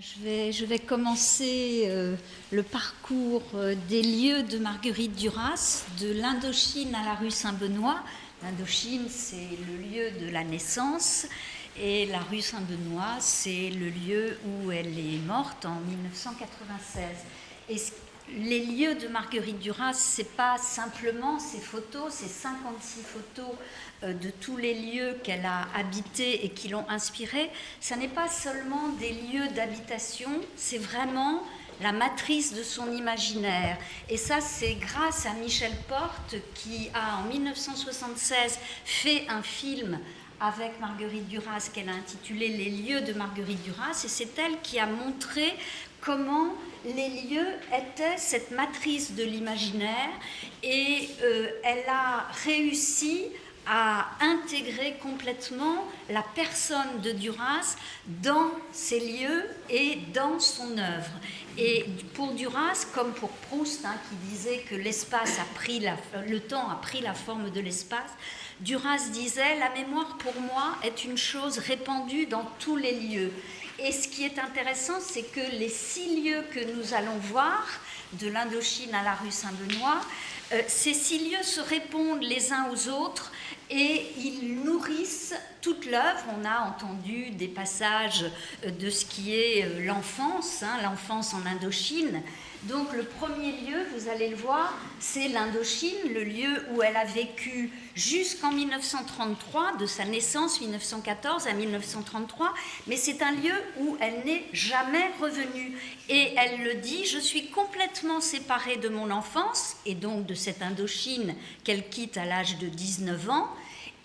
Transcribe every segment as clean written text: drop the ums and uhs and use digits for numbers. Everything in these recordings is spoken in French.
Je vais commencer le parcours des lieux de Marguerite Duras, de l'Indochine à la rue Saint-Benoît. L'Indochine, c'est le lieu de la naissance, et la rue Saint-Benoît, c'est le lieu où elle est morte en 1996. Et les lieux de Marguerite Duras, ce n'est pas simplement ces photos, ces 56 photos de tous les lieux qu'elle a habités et qui l'ont inspirée. Ça n'est pas seulement des lieux d'habitation, c'est vraiment la matrice de son imaginaire. Et ça, c'est grâce à Michel Porte qui a, en 1976, fait un film avec Marguerite Duras qu'elle a intitulé « Les lieux de Marguerite Duras », et c'est elle qui a montré comment les lieux étaient cette matrice de l'imaginaire, et elle a réussi à intégrer complètement la personne de Duras dans ces lieux et dans son œuvre. Et pour Duras, comme pour Proust, qui disait que le temps a pris la forme de l'espace, Duras disait « La mémoire, pour moi, est une chose répandue dans tous les lieux ». Et ce qui est intéressant, c'est que les 6 lieux que nous allons voir, de l'Indochine à la rue Saint-Benoît, ces 6 lieux se répondent les uns aux autres et ils nourrissent toute l'œuvre. On a entendu des passages de ce qui est l'enfance, l'enfance en Indochine. Donc le premier lieu, vous allez le voir, c'est l'Indochine, le lieu où elle a vécu jusqu'en 1933, de sa naissance 1914 à 1933, mais c'est un lieu où elle n'est jamais revenue. Et elle le dit, je suis complètement séparée de mon enfance, et donc de cette Indochine qu'elle quitte à l'âge de 19 ans,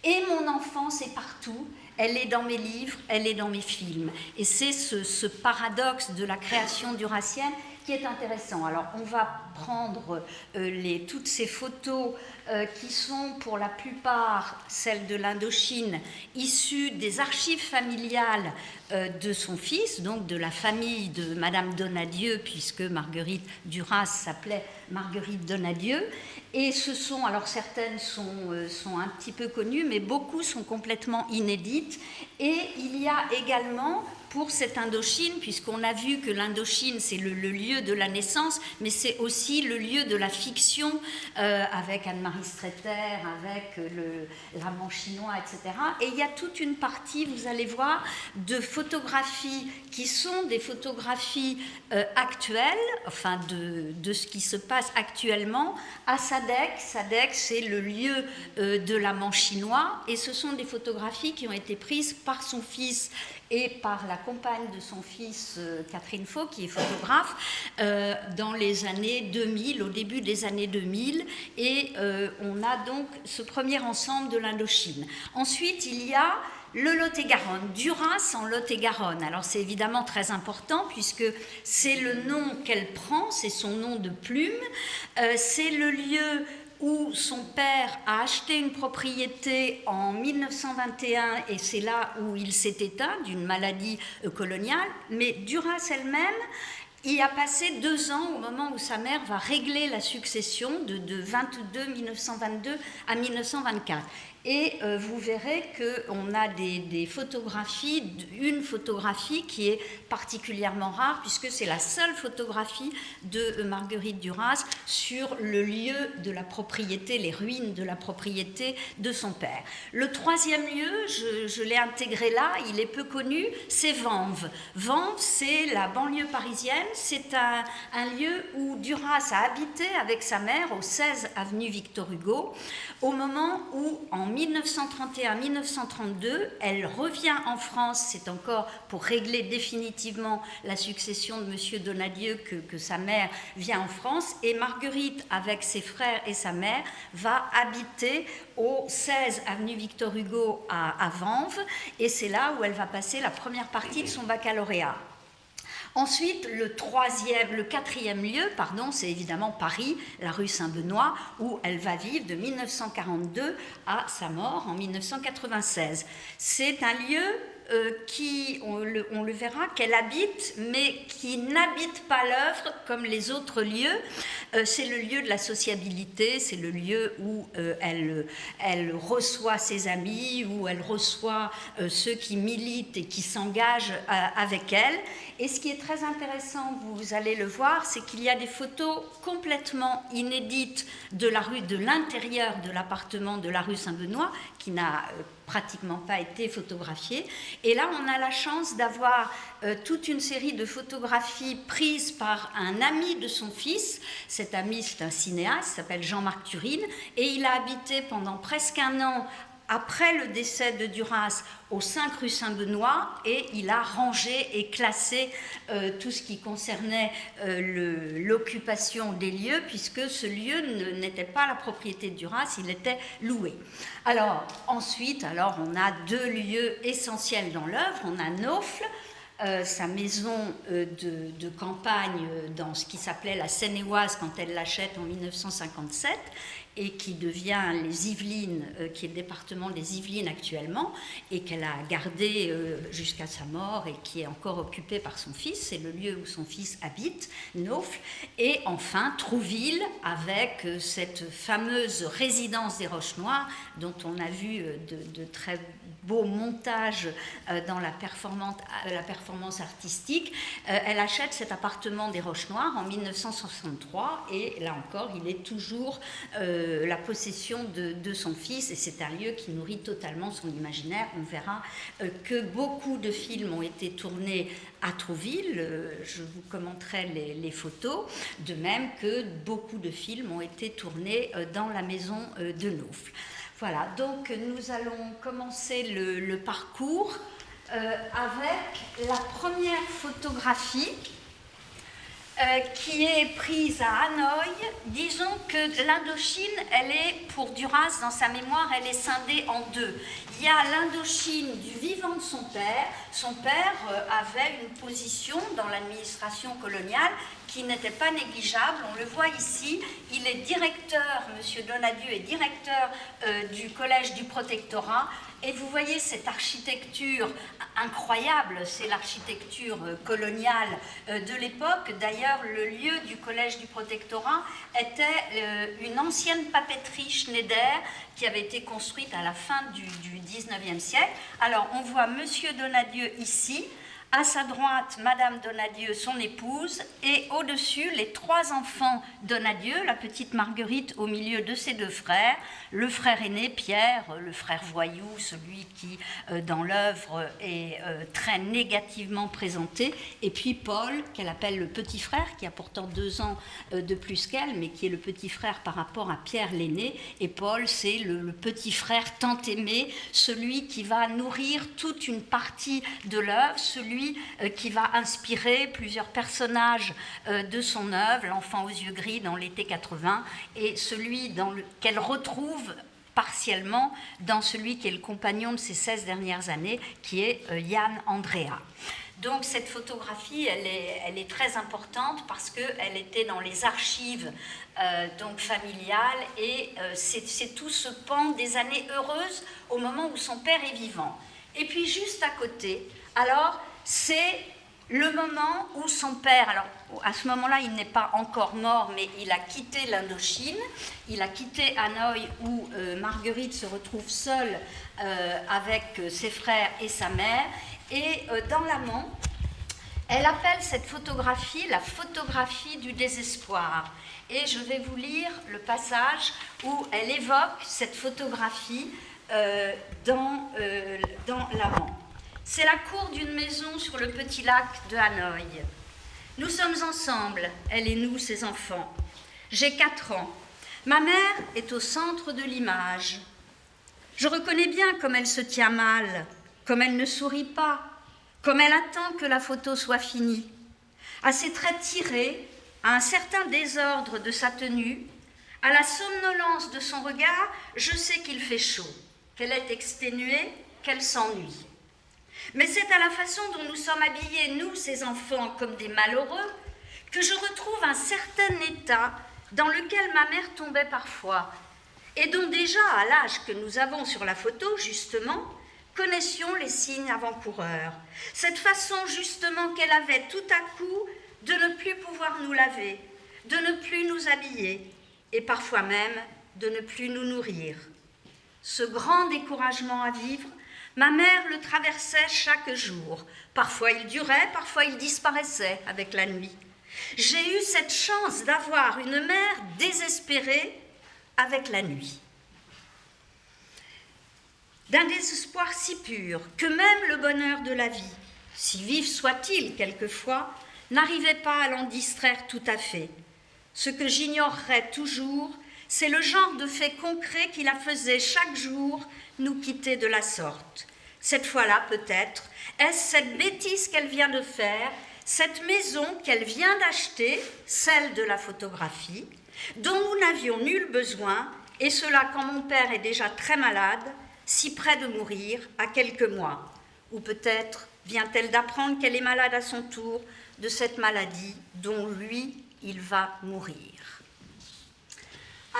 et mon enfance est partout. Elle est dans mes livres, elle est dans mes films. Et c'est ce paradoxe de la création durassienne qui est intéressant. Alors, on va prendre toutes ces photos qui sont pour la plupart celles de l'Indochine, issues des archives familiales de son fils, donc de la famille de Madame Donadieu, puisque Marguerite Duras s'appelait Marguerite Donadieu. Et alors certaines sont un petit peu connues, mais beaucoup sont complètement inédites. Et il y a également, pour cette Indochine, puisqu'on a vu que l'Indochine, c'est le lieu de la naissance, mais c'est aussi le lieu de la fiction, avec Anne-Marie Streeter, avec l'amant chinois, etc. Et il y a toute une partie, vous allez voir, de photographies qui sont des photographies actuelles, enfin de ce qui se passe actuellement, à Sadek. Sadek, c'est le lieu de l'amant chinois, et ce sont des photographies qui ont été prises par son fils et par la compagne de son fils, Catherine Faux, qui est photographe, dans les années 2000, au début des années 2000, et on a donc ce premier ensemble de l'Indochine. Ensuite, il y a le Lot-et-Garonne, Duras en Lot-et-Garonne. Alors c'est évidemment très important puisque c'est le nom qu'elle prend, c'est son nom de plume, c'est le lieu où son père a acheté une propriété en 1921 et c'est là où il s'est éteint d'une maladie coloniale, mais Duras elle-même y a passé 2 ans au moment où sa mère va régler la succession de 1922 à 1924. Et vous verrez qu'on a des photographies, une photographie qui est particulièrement rare puisque c'est la seule photographie de Marguerite Duras sur le lieu de la propriété, les ruines de la propriété de son père. Le 3e lieu, je l'ai intégré là, il est peu connu, c'est Vanves. Vanves, c'est la banlieue parisienne, c'est un lieu où Duras a habité avec sa mère au 16 avenue Victor Hugo, au moment où, en 1931-1932, elle revient en France, c'est encore pour régler définitivement la succession de M. Donadieu que sa mère vient en France, et Marguerite, avec ses frères et sa mère, va habiter au 16 avenue Victor Hugo à Vanves, et c'est là où elle va passer la première partie de son baccalauréat. Ensuite, le 4e lieu, c'est évidemment Paris, la rue Saint-Benoît, où elle va vivre de 1942 à sa mort en 1996. C'est un lieu qui, on le verra, qu'elle habite, mais qui n'habite pas l'œuvre comme les autres lieux. C'est le lieu de la sociabilité, c'est le lieu où elle reçoit ses amis, où elle reçoit ceux qui militent et qui s'engagent avec elle. Et ce qui est très intéressant, vous allez le voir, c'est qu'il y a des photos complètement inédites de l'intérieur de l'appartement de la rue Saint-Benoît, qui n'a pratiquement pas été photographiée. Et là, on a la chance d'avoir toute une série de photographies prises par un ami de son fils. Cet ami, c'est un cinéaste, s'appelle Jean-Marc Turine, et il a habité pendant presque un an après le décès de Duras au 5 rue Saint-Benoît, et il a rangé et classé tout ce qui concernait l'occupation des lieux, puisque ce lieu n'était pas la propriété de Duras, il était loué. Alors ensuite, on a deux lieux essentiels dans l'œuvre. On a Naufle, sa maison de campagne dans ce qui s'appelait la Seine-et-Oise quand elle l'achète en 1957, et qui devient les Yvelines, qui est le département des Yvelines actuellement, et qu'elle a gardé jusqu'à sa mort et qui est encore occupée par son fils. C'est le lieu où son fils habite, Naufle. Et enfin, Trouville, avec cette fameuse résidence des Roches-Noires, dont on a vu de très beaux montages dans la performance artistique. Elle achète cet appartement des Roches-Noires en 1963, et là encore, il est toujours la possession de son fils, et c'est un lieu qui nourrit totalement son imaginaire. On verra que beaucoup de films ont été tournés à Trouville, je vous commenterai les photos, de même que beaucoup de films ont été tournés dans la maison de Naufle. Voilà, donc nous allons commencer le parcours avec la première photographie qui est prise à Hanoï. Disons que l'Indochine, elle est, pour Duras, dans sa mémoire, elle est scindée en deux. Il y a l'Indochine du vivant de son père. Son père avait une position dans l'administration coloniale qui n'était pas négligeable. On le voit ici, il est directeur, M. Donadieu est directeur du Collège du Protectorat. Et vous voyez cette architecture incroyable, c'est l'architecture coloniale de l'époque. D'ailleurs, le lieu du Collège du Protectorat était une ancienne papeterie Schneider qui avait été construite à la fin du 19e siècle. Alors, on voit M. Donadieu ici, à sa droite, Madame Donadieu, son épouse, et au-dessus, les trois enfants Donadieu, la petite Marguerite au milieu de ses deux frères, le frère aîné, Pierre, le frère voyou, celui qui, dans l'œuvre, est très négativement présenté, et puis Paul, qu'elle appelle le petit frère, qui a pourtant 2 ans de plus qu'elle, mais qui est le petit frère par rapport à Pierre l'aîné, et Paul, c'est le petit frère tant aimé, celui qui va nourrir toute une partie de l'œuvre, celui qui va inspirer plusieurs personnages de son œuvre, l'enfant aux yeux gris dans l'été 80, et celui qu'elle retrouve partiellement dans celui qui est le compagnon de ses 16 dernières années, qui est Yann Andrea. Donc cette photographie, elle est très importante parce qu'elle était dans les archives donc familiales, et c'est tout ce pan des années heureuses au moment où son père est vivant. Et puis juste à côté, alors, c'est le moment où son père, alors à ce moment-là, il n'est pas encore mort, mais il a quitté l'Indochine, il a quitté Hanoï, où Marguerite se retrouve seule avec ses frères et sa mère, et dans l'amont, elle appelle cette photographie la photographie du désespoir. Et je vais vous lire le passage où elle évoque cette photographie dans l'amont. C'est la cour d'une maison sur le petit lac de Hanoï. Nous sommes ensemble, elle et nous, ses enfants. J'ai 4 ans. Ma mère est au centre de l'image. Je reconnais bien comme elle se tient mal, comme elle ne sourit pas, comme elle attend que la photo soit finie. À ses traits tirés, à un certain désordre de sa tenue, à la somnolence de son regard, je sais qu'il fait chaud, qu'elle est exténuée, qu'elle s'ennuie. Mais c'est à la façon dont nous sommes habillés, nous, ces enfants, comme des malheureux, que je retrouve un certain état dans lequel ma mère tombait parfois, et dont déjà, à l'âge que nous avons sur la photo, justement, connaissions les signes avant-coureurs. Cette façon justement qu'elle avait tout à coup de ne plus pouvoir nous laver, de ne plus nous habiller et parfois même de ne plus nous nourrir. Ce grand découragement à vivre, ma mère le traversait chaque jour. Parfois il durait, parfois il disparaissait avec la nuit. J'ai eu cette chance d'avoir une mère désespérée avec la nuit. D'un désespoir si pur que même le bonheur de la vie, si vif soit-il quelquefois, n'arrivait pas à l'en distraire tout à fait. Ce que j'ignorerais toujours, c'est le genre de fait concret qui la faisait chaque jour nous quitter de la sorte. Cette fois-là, peut-être, est-ce cette bêtise qu'elle vient de faire, cette maison qu'elle vient d'acheter, celle de la photographie, dont nous n'avions nul besoin, et cela quand mon père est déjà très malade, si près de mourir, à quelques mois. Ou peut-être vient-elle d'apprendre qu'elle est malade à son tour de cette maladie dont lui, il va mourir.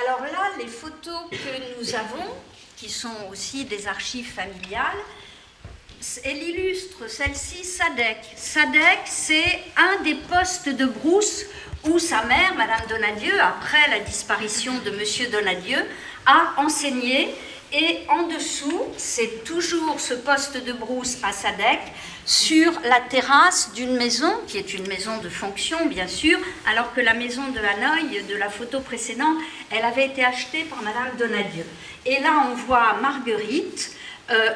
Alors là, les photos que nous avons, qui sont aussi des archives familiales, elle illustre celle-ci Sadek. Sadek, c'est un des postes de brousse où sa mère, Madame Donadieu, après la disparition de Monsieur Donadieu, a enseigné. Et en dessous, c'est toujours ce poste de brousse à Sadek, sur la terrasse d'une maison, qui est une maison de fonction, bien sûr, alors que la maison de Hanoï, de la photo précédente, elle avait été achetée par Madame Donadieu. Et là, on voit Marguerite,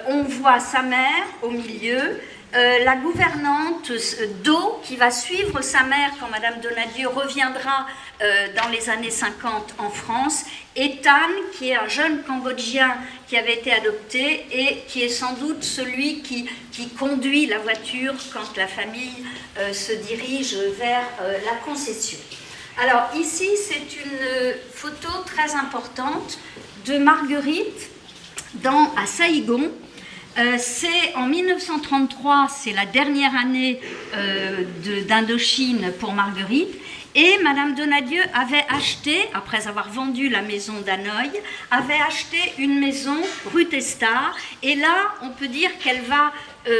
on voit sa mère au milieu, la gouvernante d'eau qui va suivre sa mère quand Madame Donadieu reviendra dans les années 50 en France, et Tan, qui est un jeune Cambodgien qui avait été adopté et qui est sans doute celui qui conduit la voiture quand la famille se dirige vers la concession. Alors ici, c'est une photo très importante de Marguerite à Saïgon. C'est en 1933, c'est la dernière année d'Indochine pour Marguerite, et Madame Donadieu avait acheté, après avoir vendu la maison d'Hanoï, avait acheté une maison rue Testard, et là, on peut dire qu'elle va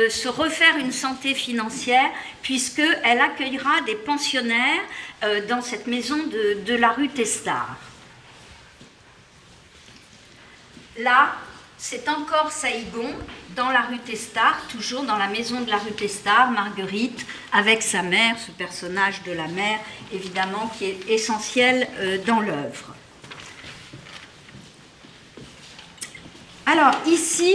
se refaire une santé financière, puisqu'elle accueillera des pensionnaires dans cette maison de la rue Testard. Là, c'est encore Saïgon, dans la rue Testard, toujours dans la maison de la rue Testard, Marguerite, avec sa mère, ce personnage de la mère, évidemment, qui est essentiel dans l'œuvre. Alors, ici,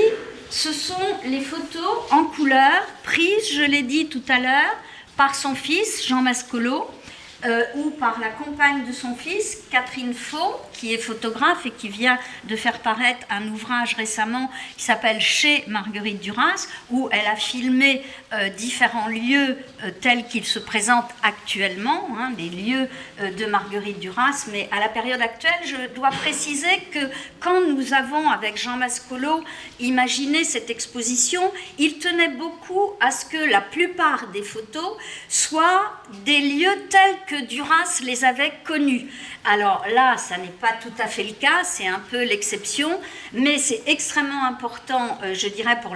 ce sont les photos en couleur, prises, je l'ai dit tout à l'heure, par son fils, Jean Mascolo, ou par la compagne de son fils, Catherine Faux, qui est photographe et qui vient de faire paraître un ouvrage récemment qui s'appelle « Chez Marguerite Duras », où elle a filmé différents lieux tels qu'ils se présentent actuellement, des lieux de Marguerite Duras, mais à la période actuelle, je dois préciser que quand nous avons, avec Jean Mascolo, imaginé cette exposition, il tenait beaucoup à ce que la plupart des photos soient des lieux tels que Duras les avait connus. Alors là, ça n'est pas tout à fait le cas, c'est un peu l'exception, mais c'est extrêmement important, je dirais, pour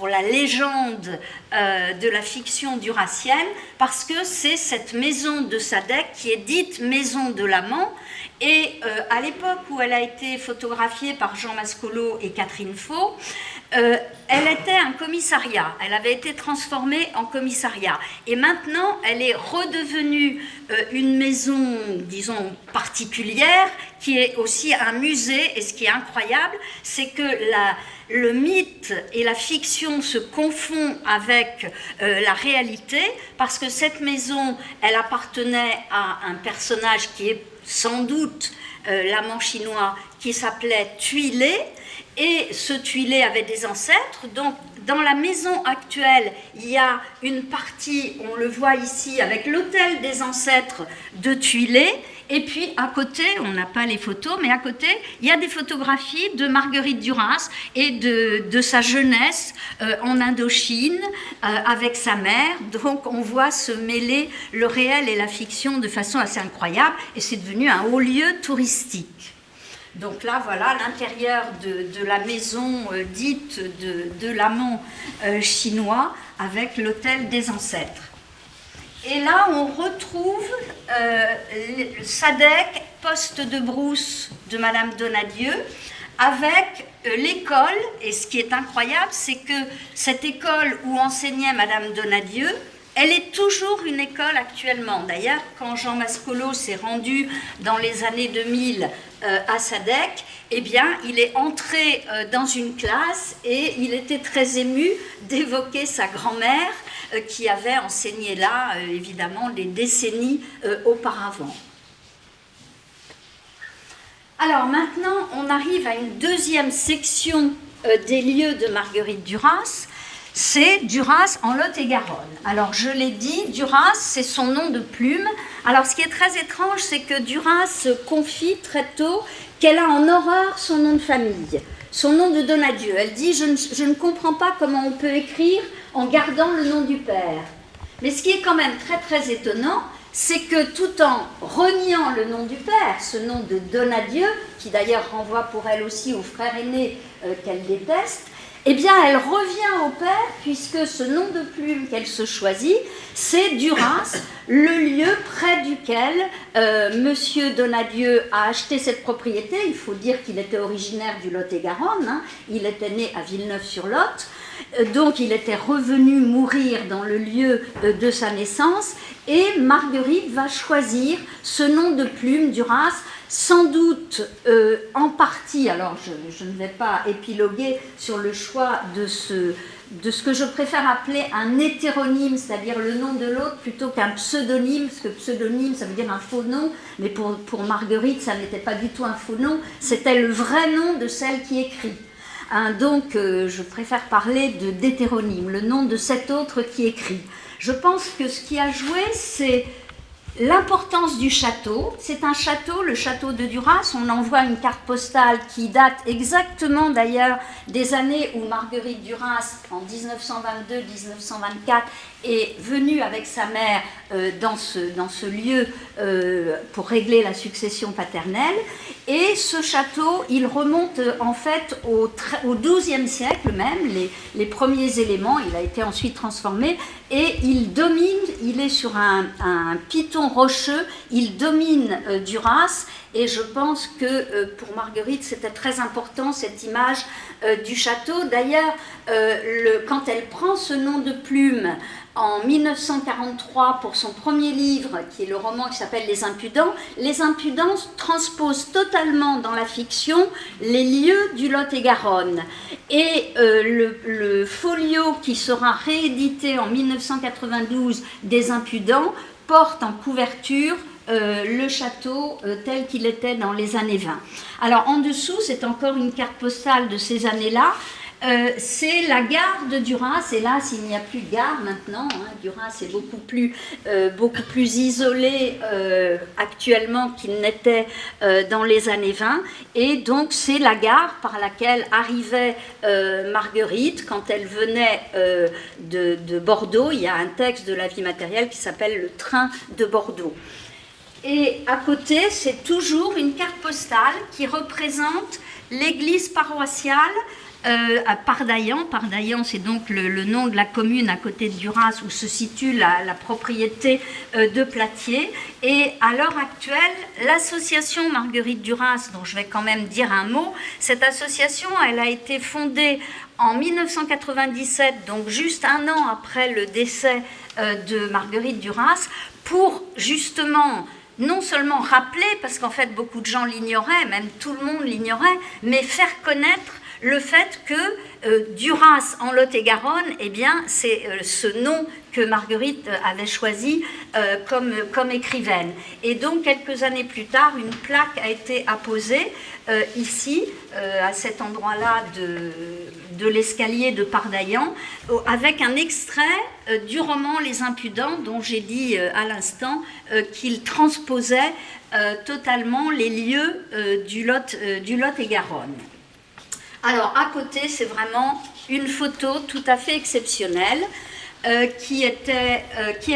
la légende de la fiction durassienne, parce que c'est cette maison de Sadek qui est dite maison de l'amant, et à l'époque où elle a été photographiée par Jean Mascolo et Catherine Faux, elle était un commissariat, elle avait été transformée en commissariat, et maintenant elle est redevenue une maison, disons, particulière, qui est aussi un musée, et ce qui est incroyable, c'est que le mythe et la fiction se confondent avec la réalité, parce que cette maison, elle appartenait à un personnage qui est sans doute l'amant chinois, qui s'appelait Tuilé, et ce Tuilé avait des ancêtres. Donc dans la maison actuelle, il y a une partie, on le voit ici, avec l'hôtel des ancêtres de Tuilé, et puis à côté, on n'a pas les photos, mais à côté, il y a des photographies de Marguerite Duras et de sa jeunesse en Indochine avec sa mère. Donc on voit se mêler le réel et la fiction de façon assez incroyable, et c'est devenu un haut lieu touristique. Donc là, voilà l'intérieur de la maison dite de l'amant chinois avec l'hôtel des ancêtres. Et là, on retrouve Sadek, poste de brousse de Madame Donadieu, avec l'école. Et ce qui est incroyable, c'est que cette école où enseignait Madame Donadieu, elle est toujours une école actuellement. D'ailleurs, quand Jean Mascolo s'est rendu dans les années 2000 à Sadek, eh bien, il est entré dans une classe et il était très ému d'évoquer sa grand-mère qui avait enseigné là, évidemment, des décennies auparavant. Alors maintenant, on arrive à une deuxième section des lieux de Marguerite Duras. C'est Duras en Lot-et-Garonne. Alors, je l'ai dit, Duras, c'est son nom de plume. Alors, ce qui est très étrange, c'est que Duras confie très tôt qu'elle a en horreur son nom de famille, son nom de Donadieu. Elle dit « Je ne comprends pas comment on peut écrire en gardant le nom du père ». Mais ce qui est quand même très, très étonnant, c'est que tout en reniant le nom du père, ce nom de Donadieu, qui d'ailleurs renvoie pour elle aussi au frère aîné qu'elle déteste, eh bien, elle revient au père, puisque ce nom de plume qu'elle se choisit, c'est Duras, le lieu près duquel Monsieur Donadieu a acheté cette propriété. Il faut dire qu'il était originaire du Lot-et-Garonne, hein. Il était né à Villeneuve-sur-Lot, donc il était revenu mourir dans le lieu de sa naissance, et Marguerite va choisir ce nom de plume, Duras, sans doute en partie, alors je ne vais pas épiloguer sur le choix de ce que je préfère appeler un hétéronyme, c'est-à-dire le nom de l'autre plutôt qu'un pseudonyme, parce que pseudonyme ça veut dire un faux nom, mais pour Marguerite ça n'était pas du tout un faux nom, c'était le vrai nom de celle qui écrit. Hein, donc je préfère parler d'hétéronyme, le nom de cet autre qui écrit. Je pense que ce qui a joué, c'est l'importance du château. C'est un château, le château de Duras. On envoie une carte postale qui date exactement d'ailleurs des années où Marguerite Duras, en 1922-1924, est venue avec sa mère dans ce lieu pour régler la succession paternelle. Et ce château, il remonte en fait au XIIe siècle même, les premiers éléments. Il a été ensuite transformé et il domine, il est sur un piton rocheux, il domine Duras. Et je pense que pour Marguerite, c'était très important cette image du château. D'ailleurs, quand elle prend ce nom de plume en 1943 pour son premier livre, qui est le roman qui s'appelle Les Impudents, Les Impudents transposent totalement dans la fiction les lieux du Lot-et-Garonne. Et le folio qui sera réédité en 1992 des Impudents porte en couverture le château tel qu'il était dans les années 20. Alors en dessous, c'est encore une carte postale de ces années-là. C'est la gare de Duras. Hélas, il n'y a plus de gare maintenant. Hein. Duras est beaucoup plus isolé actuellement qu'il n'était dans les années 20. Et donc, c'est la gare par laquelle arrivait Marguerite quand elle venait de Bordeaux. Il y a un texte de La vie matérielle qui s'appelle Le train de Bordeaux. Et à côté, c'est toujours une carte postale qui représente l'église paroissiale à Pardaillan. Pardaillan, c'est donc le nom de la commune à côté de Duras où se situe la propriété de Platier. Et à l'heure actuelle, l'association Marguerite Duras, dont je vais quand même dire un mot, cette association, elle a été fondée en 1997, donc juste un an après le décès de Marguerite Duras, pour justement non seulement rappeler, parce qu'en fait beaucoup de gens l'ignoraient, même tout le monde l'ignorait, mais faire connaître le fait que Duras en Lot-et-Garonne, eh bien, c'est ce nom que Marguerite avait choisi comme écrivaine. Et donc, quelques années plus tard, une plaque a été apposée ici, à cet endroit-là de l'escalier de Pardaillan, avec un extrait du roman Les Impudents, dont j'ai dit à l'instant qu'il transposait totalement les lieux du Lot-et-Garonne. Alors, à côté, c'est vraiment une photo tout à fait exceptionnelle. qui a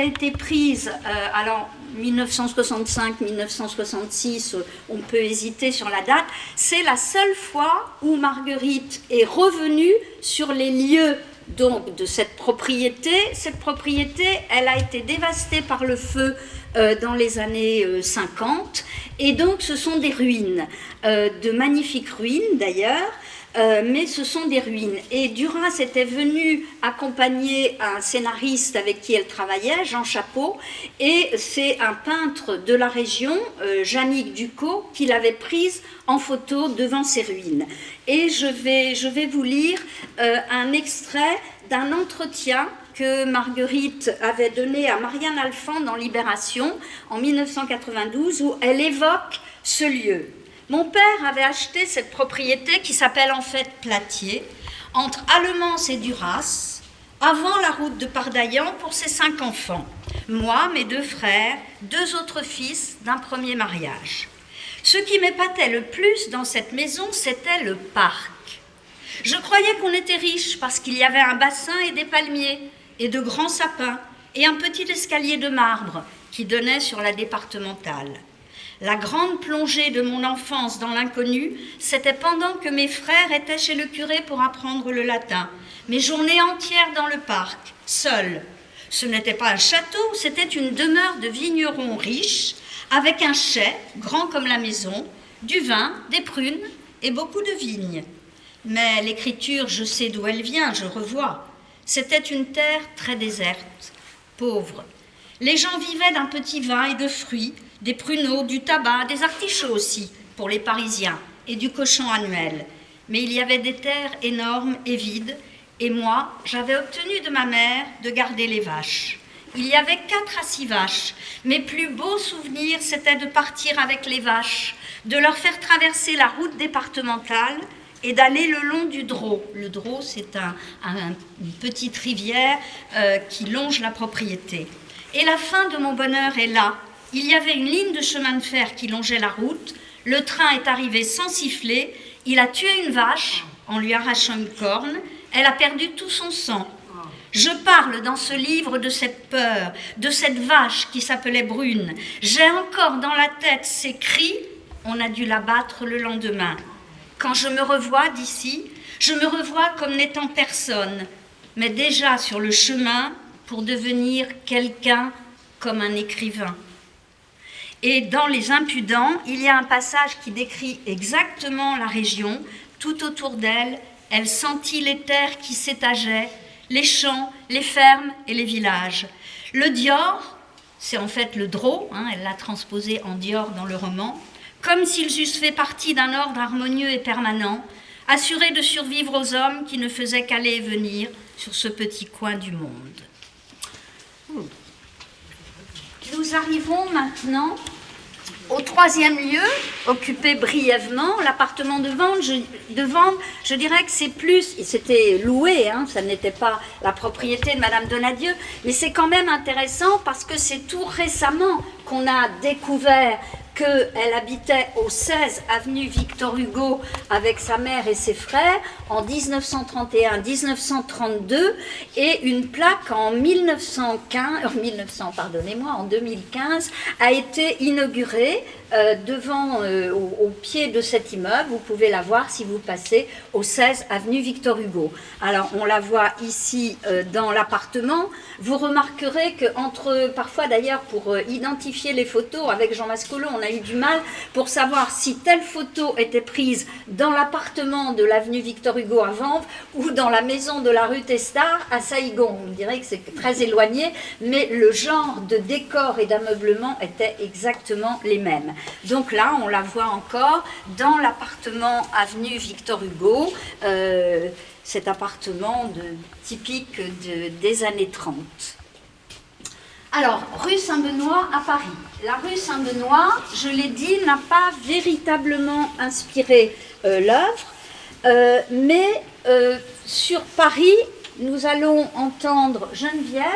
été prise, alors 1965-1966, on peut hésiter sur la date, c'est la seule fois où Marguerite est revenue sur les lieux donc, de cette propriété. Cette propriété, elle a été dévastée par le feu dans les années 50, et donc ce sont des ruines, de magnifiques ruines d'ailleurs, mais ce sont des ruines. Et Duras était venu accompagner un scénariste avec qui elle travaillait, Jean Chapeau, et c'est un peintre de la région, Jannick Ducos, qui l'avait prise en photo devant ces ruines. Et je vais vous lire un extrait d'un entretien que Marguerite avait donné à Marianne Alphand dans Libération en 1992, où elle évoque ce lieu. Mon père avait acheté cette propriété qui s'appelle en fait Platier, entre Allemans et Duras, avant la route de Pardaillan pour ses 5 enfants. Moi, mes 2 frères, 2 autres fils d'un premier mariage. Ce qui m'épatait le plus dans cette maison, c'était le parc. Je croyais qu'on était riche parce qu'il y avait un bassin et des palmiers, et de grands sapins, et un petit escalier de marbre qui donnait sur la départementale. La grande plongée de mon enfance dans l'inconnu, c'était pendant que mes frères étaient chez le curé pour apprendre le latin. Mes journées entières dans le parc, seuls. Ce n'était pas un château, c'était une demeure de vignerons riches, avec un chai, grand comme la maison, du vin, des prunes et beaucoup de vignes. Mais l'écriture, je sais d'où elle vient, je revois. C'était une terre très déserte, pauvre. Les gens vivaient d'un petit vin et de fruits, des pruneaux, du tabac, des artichauts aussi, pour les Parisiens, et du cochon annuel. Mais il y avait des terres énormes et vides, et moi, j'avais obtenu de ma mère de garder les vaches. Il y avait 4 à 6 vaches. Mes plus beaux souvenirs, c'était de partir avec les vaches, de leur faire traverser la route départementale et d'aller le long du Drô. Le Drô, c'est une petite rivière qui longe la propriété. Et la fin de mon bonheur est là. Il y avait une ligne de chemin de fer qui longeait la route. Le train est arrivé sans siffler. Il a tué une vache en lui arrachant une corne. Elle a perdu tout son sang. Je parle dans ce livre de cette peur, de cette vache qui s'appelait Brune. J'ai encore dans la tête ces cris. On a dû la battre le lendemain. Quand je me revois d'ici, je me revois comme n'étant personne, mais déjà sur le chemin pour devenir quelqu'un comme un écrivain. Et dans Les Impudents, il y a un passage qui décrit exactement la région. Tout autour d'elle, elle sentit les terres qui s'étageaient, les champs, les fermes et les villages. Le Dior, c'est en fait le Drô, elle l'a transposé en Dior dans le roman, comme s'ils eussent fait partie d'un ordre harmonieux et permanent, assurés de survivre aux hommes qui ne faisaient qu'aller et venir sur ce petit coin du monde. Nous arrivons maintenant au 3e lieu, occupé brièvement, l'appartement de Vanves. Je dirais que c'est plus, c'était loué, ça n'était pas la propriété de Madame Donadieu, mais c'est quand même intéressant parce que c'est tout récemment qu'on a découvert qu'elle habitait au 16 avenue Victor Hugo avec sa mère et ses frères en 1931-1932 et une plaque en 2015 a été inaugurée au pied de cet immeuble. Vous pouvez la voir si vous passez au 16 avenue Victor Hugo. Alors on la voit ici dans l'appartement. Vous remarquerez parfois d'ailleurs pour identifier les photos avec Jean Mascolo, on a eu du mal pour savoir si telle photo était prise dans l'appartement de l'avenue Victor Hugo à Vanves ou dans la maison de la rue Testard à Saïgon. On dirait que c'est très éloigné, mais le genre de décor et d'ameublement était exactement les mêmes. Donc là, on la voit encore dans l'appartement avenue Victor Hugo, cet appartement typique des années 30. Alors, rue Saint-Benoît à Paris. La rue Saint-Benoît, je l'ai dit, n'a pas véritablement inspiré l'œuvre, mais sur Paris, nous allons entendre Geneviève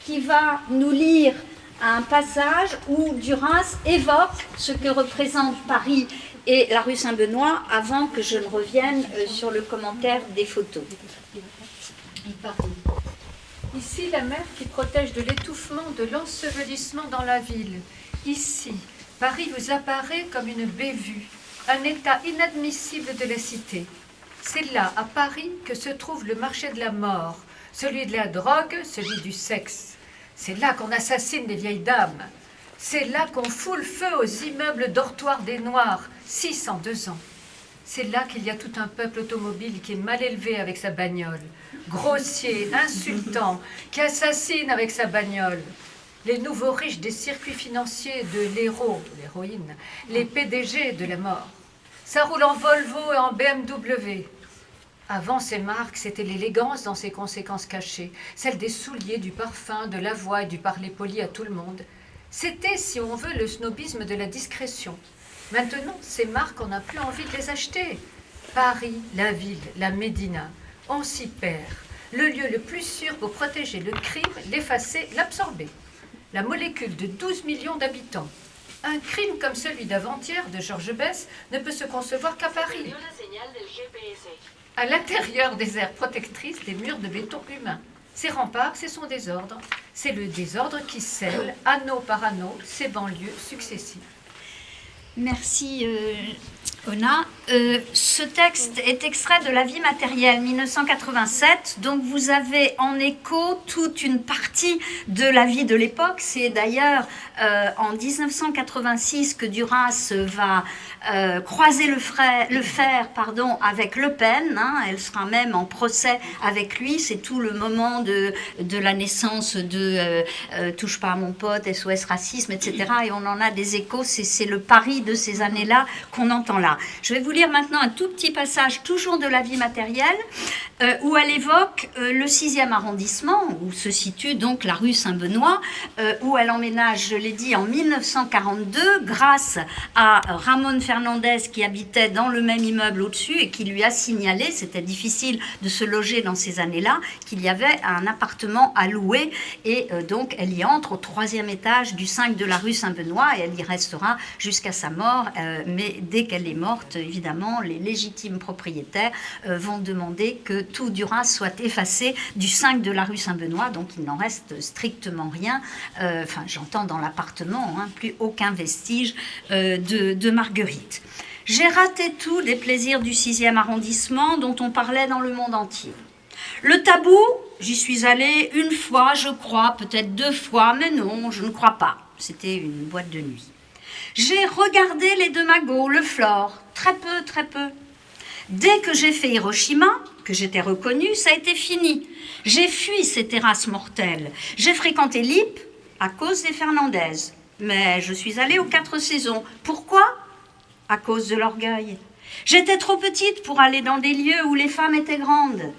qui va nous lire un passage où Duras évoque ce que représente Paris et la rue Saint-Benoît avant que je ne revienne sur le commentaire des photos. Ici, la mer qui protège de l'étouffement, de l'ensevelissement dans la ville. Ici, Paris vous apparaît comme une bévue, un état inadmissible de la cité. C'est là, à Paris, que se trouve le marché de la mort, celui de la drogue, celui du sexe. C'est là qu'on assassine les vieilles dames. C'est là qu'on fout le feu aux immeubles dortoirs des Noirs, 6 en 2 ans. C'est là qu'il y a tout un peuple automobile qui est mal élevé avec sa bagnole, grossier, insultant, qui assassine avec sa bagnole. Les nouveaux riches des circuits financiers de l'héros, l'héroïne, les PDG de la mort. Ça roule en Volvo et en BMW. Avant ces marques, c'était l'élégance dans ses conséquences cachées, celle des souliers, du parfum, de la voix et du parler poli à tout le monde. C'était, si on veut, le snobisme de la discrétion. Maintenant, ces marques, on n'a plus envie de les acheter. Paris, la ville, la Médina, on s'y perd. Le lieu le plus sûr pour protéger le crime, l'effacer, l'absorber. La molécule de 12 millions d'habitants. Un crime comme celui d'avant-hier de Georges Besse ne peut se concevoir qu'à Paris. À l'intérieur des aires protectrices des murs de béton humain. Ces remparts, c'est son désordre. C'est le désordre qui scelle, anneau par anneau, ces banlieues successives. Merci, Ona. Ce texte est extrait de La vie matérielle 1987, donc vous avez en écho toute une partie de la vie de l'époque. C'est d'ailleurs en 1986 que Duras va croiser le fer avec Le Pen. Elle sera même en procès avec lui. C'est tout le moment de la naissance de Touche pas à mon pote, SOS racisme, etc. Et on en a des échos. C'est le Paris de ces années-là qu'on entend là. Je vais vous lire maintenant un tout petit passage, toujours de La vie matérielle, où elle évoque le 6e arrondissement, où se situe donc la rue Saint-Benoît, où elle emménage, je l'ai dit, en 1942, grâce à Ramon Fernandez qui habitait dans le même immeuble au-dessus et qui lui a signalé, c'était difficile de se loger dans ces années-là, qu'il y avait un appartement à louer, et donc elle y entre au 3e étage du 5 de la rue Saint-Benoît, et elle y restera jusqu'à sa mort, mais dès qu'elle est morte, évidemment, les légitimes propriétaires vont demander que tout Duras soit effacé du 5 de la rue Saint-Benoît, donc il n'en reste strictement rien, enfin j'entends dans l'appartement, plus aucun vestige de Marguerite. J'ai raté tout des plaisirs du 6e arrondissement dont on parlait dans le monde entier. Le Tabou, j'y suis allée une fois, je crois, peut-être 2 fois, mais non, je ne crois pas. C'était une boîte de nuit. J'ai regardé les Deux Magots, le Flore, très peu, très peu. Dès que j'ai fait Hiroshima, que j'étais reconnue, ça a été fini. J'ai fui ces terrasses mortelles. J'ai fréquenté l'IP à cause des Fernandez. Mais je suis allée aux 4 saisons. Pourquoi ? À cause de l'orgueil. J'étais trop petite pour aller dans des lieux où les femmes étaient grandes.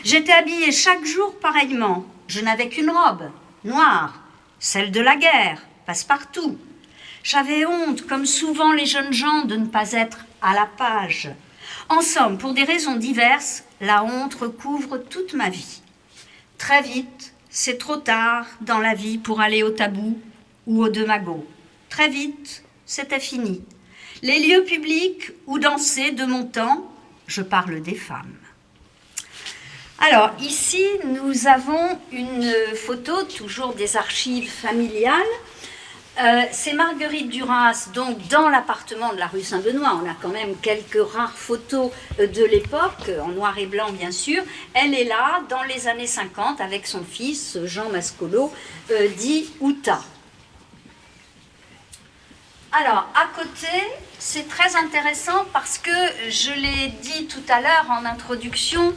J'étais habillée chaque jour pareillement. Je n'avais qu'une robe, noire, celle de la guerre, passe-partout. J'avais honte, comme souvent les jeunes gens, de ne pas être à la page. En somme, pour des raisons diverses, la honte recouvre toute ma vie. Très vite, c'est trop tard dans la vie pour aller au Tabou ou aux Deux Magots. Très vite, c'était fini. Les lieux publics où danser de mon temps, je parle des femmes. Alors, ici, nous avons une photo, toujours des archives familiales. C'est Marguerite Duras, donc dans l'appartement de la rue Saint-Benoît. On a quand même quelques rares photos de l'époque, en noir et blanc bien sûr. Elle est là, dans les années 50, avec son fils, Jean Mascolo, dit Outa. Alors, à côté, c'est très intéressant parce que, je l'ai dit tout à l'heure en introduction,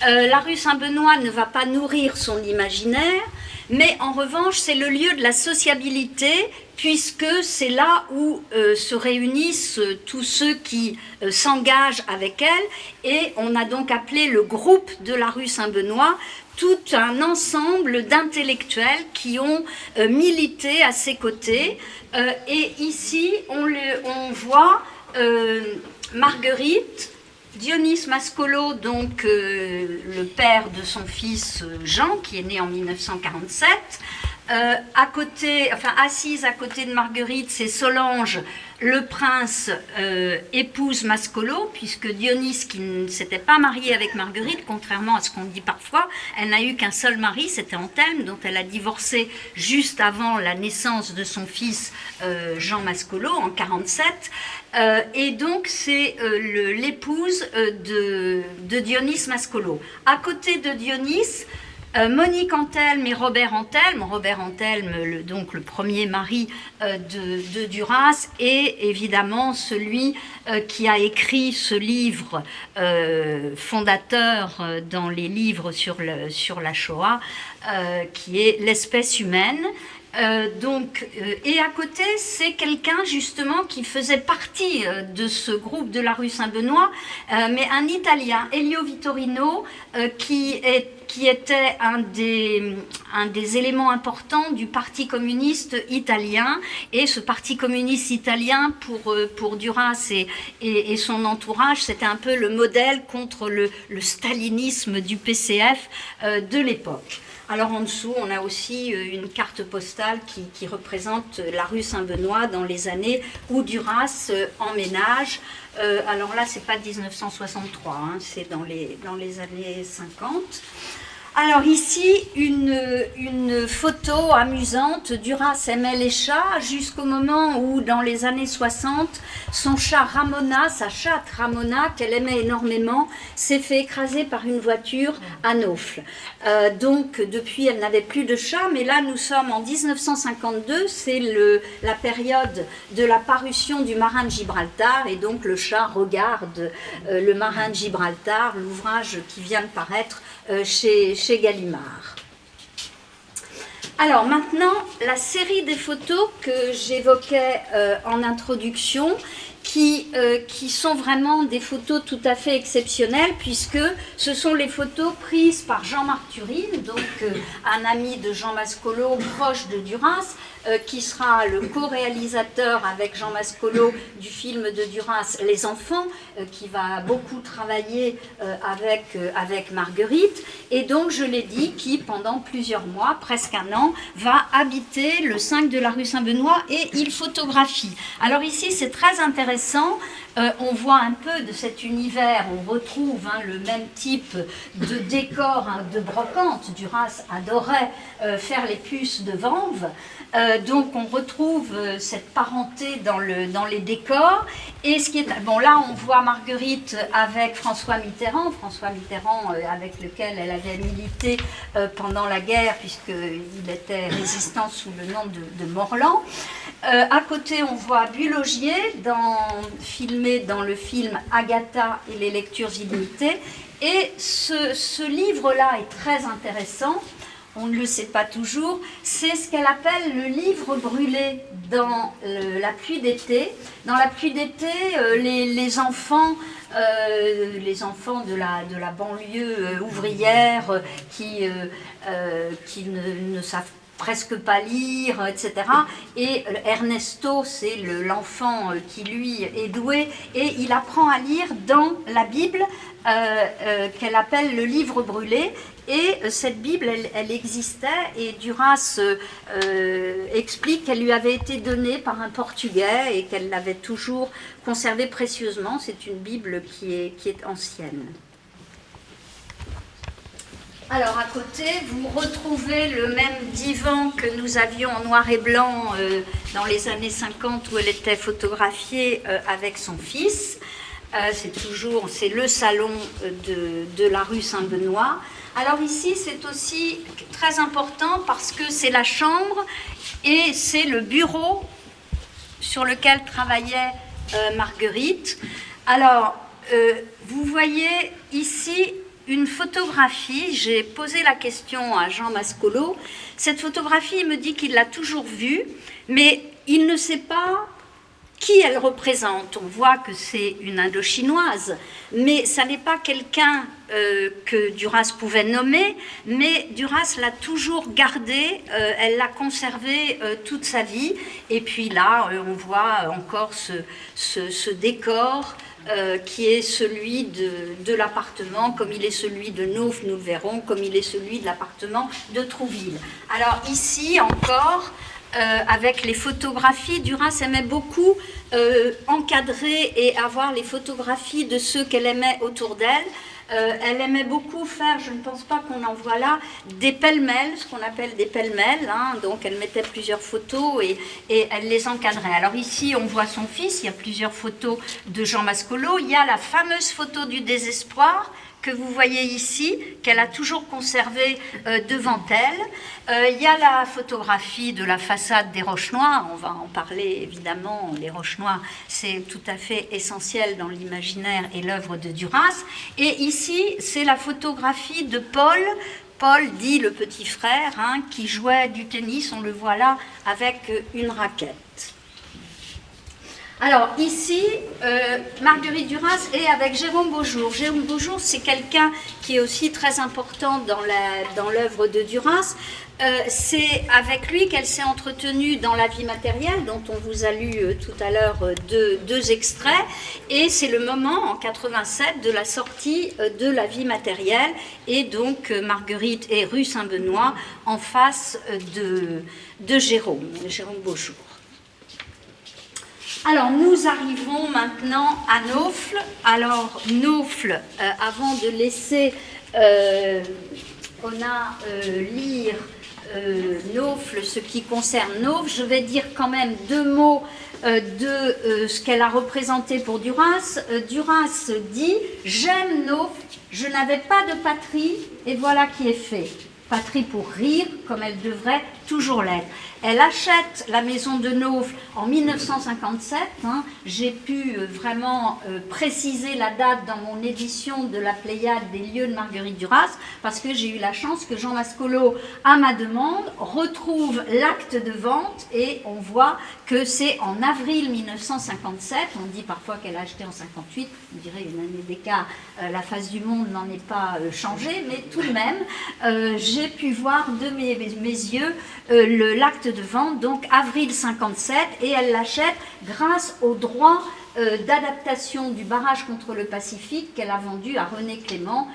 la rue Saint-Benoît ne va pas nourrir son imaginaire, mais en revanche, c'est le lieu de la sociabilité, puisque c'est là où se réunissent tous ceux qui s'engagent avec elle, et on a donc appelé le groupe de la rue Saint-Benoît tout un ensemble d'intellectuels qui ont milité à ses côtés. Et ici, on voit Marguerite, Dionys Mascolo, donc le père de son fils Jean, qui est né en 1947, Assise à côté de Marguerite, c'est Solange, le prince épouse Mascolo, puisque Dionys, qui ne s'était pas marié avec Marguerite, contrairement à ce qu'on dit parfois, elle n'a eu qu'un seul mari, c'était Anthelme, dont elle a divorcé juste avant la naissance de son fils Jean Mascolo, en 47. Et donc, c'est l'épouse de Dionys Mascolo. À côté de Dionys, Monique Anthelme et Robert Anthelme, donc le premier mari de Duras, et évidemment celui qui a écrit ce livre fondateur dans les livres sur la Shoah, qui est L'espèce humaine. Et à côté, c'est quelqu'un justement qui faisait partie de ce groupe de la rue Saint-Benoît, mais un Italien, Elio Vittorino, qui était un des éléments importants du Parti communiste italien. Et ce Parti communiste italien, pour Duras et son entourage, c'était un peu le modèle contre le stalinisme du PCF de l'époque. Alors en dessous, on a aussi une carte postale qui représente la rue Saint-Benoît dans les années où Duras emménage. Alors là, c'est pas 1963, hein, c'est dans les années 50. Alors ici, une photo amusante. Duras aimait les chats jusqu'au moment où, dans les années 60, son chat Ramona, sa chatte Ramona, qu'elle aimait énormément, s'est fait écraser par une voiture à Naufle. Donc depuis, elle n'avait plus de chat, mais là nous sommes en 1952, c'est la période de la parution du Marin de Gibraltar, et donc le chat regarde le Marin de Gibraltar, l'ouvrage qui vient de paraître chez Gallimard. Alors maintenant, la série des photos que j'évoquais en introduction, qui sont vraiment des photos tout à fait exceptionnelles, puisque ce sont les photos prises par Jean-Marc Turine, donc un ami de Jean Mascolo, proche de Duras, qui sera le co-réalisateur avec Jean Mascolo du film de Duras Les Enfants, qui va beaucoup travailler avec Marguerite, et donc je l'ai dit, qui pendant plusieurs mois, presque un an, va habiter le 5 de la rue Saint-Benoît, et il photographie. Alors ici c'est très intéressant, on voit un peu de cet univers, on retrouve le même type de décor, de brocante. Duras adorait faire les puces de Vanves. Donc on retrouve cette parenté dans les décors. Et ce qui est bon, là on voit Marguerite avec François Mitterrand avec lequel elle avait milité pendant la guerre, puisqu'il était résistant sous le nom de Morland. À côté on voit Bulogier filmé dans le film Agatha et les lectures illimitées. Et ce livre-là est très intéressant. On ne le sait pas toujours, c'est ce qu'elle appelle le livre brûlé dans la pluie d'été. Dans la pluie d'été, les enfants de la banlieue ouvrière qui ne savent presque pas lire, etc. Et Ernesto, c'est l'enfant qui, lui, est doué, et il apprend à lire dans la Bible qu'elle appelle le livre brûlé. Et cette Bible, elle existait, et Duras explique qu'elle lui avait été donnée par un Portugais et qu'elle l'avait toujours conservée précieusement. C'est une Bible qui est ancienne. Alors à côté, vous retrouvez le même divan que nous avions en noir et blanc dans les années 50 où elle était photographiée avec son fils. C'est le salon de la rue Saint-Benoît. Alors ici, c'est aussi très important parce que c'est la chambre et c'est le bureau sur lequel travaillait Marguerite. Alors, vous voyez ici une photographie. J'ai posé la question à Jean Mascolo. Cette photographie, il me dit qu'il l'a toujours vue, mais il ne sait pas qui elle représente. On voit que c'est une Indochinoise, mais ça n'est pas quelqu'un que Duras pouvait nommer, mais Duras l'a toujours gardée, elle l'a conservée toute sa vie. Et puis là, on voit encore ce décor qui est celui de l'appartement, comme il est celui de Naufle, nous le verrons, comme il est celui de l'appartement de Trouville. Alors ici encore, avec les photographies, Duras aimait beaucoup encadrer et avoir les photographies de ceux qu'elle aimait autour d'elle. Elle aimait beaucoup faire, je ne pense pas qu'on en voit là, des pêle-mêle, ce qu'on appelle des pêle-mêle. Hein, donc elle mettait plusieurs photos et elle les encadrait. Alors ici, on voit son fils, il y a plusieurs photos de Jean Mascolo. Il y a la fameuse photo du désespoir que vous voyez ici, qu'elle a toujours conservée devant elle. Il y a la photographie de la façade des Roches Noires, on va en parler évidemment, les Roches Noires, c'est tout à fait essentiel dans l'imaginaire et l'œuvre de Duras. Et ici, c'est la photographie de Paul dit le petit frère, hein, qui jouait du tennis, on le voit là, avec une raquette. Alors ici, Marguerite Duras est avec Jérôme Beaujour. Jérôme Beaujour, c'est quelqu'un qui est aussi très important dans l'œuvre de Duras. C'est avec lui qu'elle s'est entretenue dans La vie matérielle, dont on vous a lu tout à l'heure deux extraits. Et c'est le moment, en 87, de la sortie de La vie matérielle. Et donc, Marguerite est rue Saint-Benoît, en face de Jérôme Beaujour. Alors, nous arrivons maintenant à Naufle. Alors, Naufle, avant de laisser lire Naufle, ce qui concerne Naufle, je vais dire quand même deux mots de ce qu'elle a représenté pour Duras. Duras dit « J'aime Naufle, je n'avais pas de patrie, et voilà qui est fait. Patrie pour rire, comme elle devrait toujours l'être. » Elle achète la maison de Naufle en 1957. Hein. J'ai pu vraiment préciser la date dans mon édition de la Pléiade des lieux de Marguerite Duras, parce que j'ai eu la chance que Jean Mascolo, à ma demande, retrouve l'acte de vente et on voit que c'est en avril 1957. On dit parfois qu'elle a acheté en 58. On dirait une année d'écart. La face du monde n'en est pas changée, mais tout de même, j'ai pu voir de mes yeux l'acte de vente, donc avril 57, et elle l'achète grâce au droit d'adaptation du barrage contre le Pacifique qu'elle a vendu à René Clément,